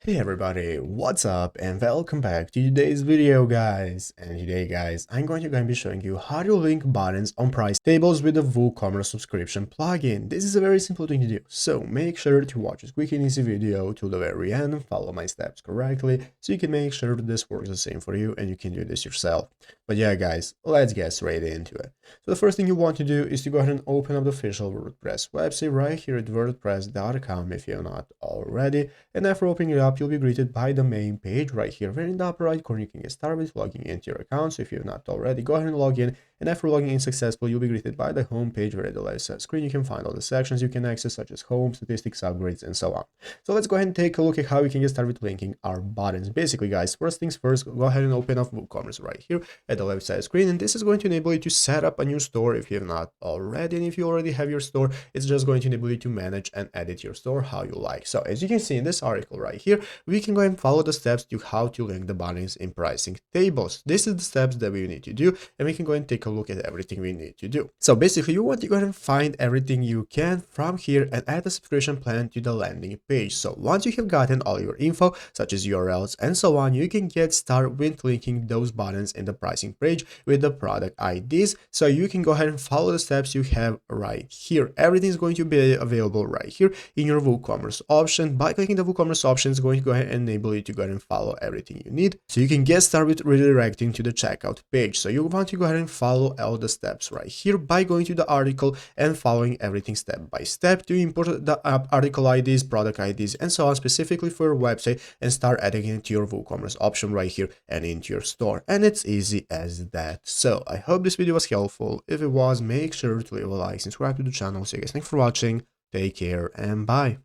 Hey everybody, what's up and welcome back to today's video guys. And today guys, I'm going to be showing you how to link buttons on price tables with the WooCommerce subscription plugin. This is a very simple thing to do, so make sure to watch this quick and easy video to the very end and follow my steps correctly so you can make sure that this works the same for you and you can do this yourself. But yeah guys, let's get straight into it. So the first thing you want to do is to go ahead and open up the official WordPress website right here at wordpress.com if you're not already. And after opening it up, you'll be greeted by the main page right here. Where in the upper right corner, you can get started with logging into your account. So if you're not already, go ahead and log in. And after logging in successfully, you'll be greeted by the home page where at the left side screen you can find all the sections you can access, such as home, statistics, upgrades, and so on. So let's go ahead and take a look at how we can get started with linking our buttons. Basically, guys, first things first, go ahead and open up WooCommerce right here at the left side screen. And this is going to enable you to set up a new store if you have not already. And if you already have your store, it's just going to enable you to manage and edit your store how you like. So as you can see in this article right here, we can go and follow the steps to how to link the buttons in pricing tables. This is the steps that we need to do, and we can go and take a look at everything we need to do. So basically, you want to go ahead and find everything you can from here and add a subscription plan to the landing page. So once you have gotten all your info, such as URLs and so on, you can get started with linking those buttons in the pricing page with the product IDs. So you can go ahead and follow the steps you have right here. Everything is going to be available right here in your WooCommerce option. By clicking the WooCommerce option, it's going to go ahead and enable you to go ahead and follow everything you need. So you can get started with redirecting to the checkout page. So you want to go ahead and follow all the steps right here by going to the article and following everything step by step to import the article IDs, product IDs, and so on specifically for your website and start adding it to your WooCommerce option right here and into your store. And it's easy as that. So I hope this video was helpful. If it was, make sure to leave a like, subscribe to the channel. So guys, thanks for watching. Take care and bye.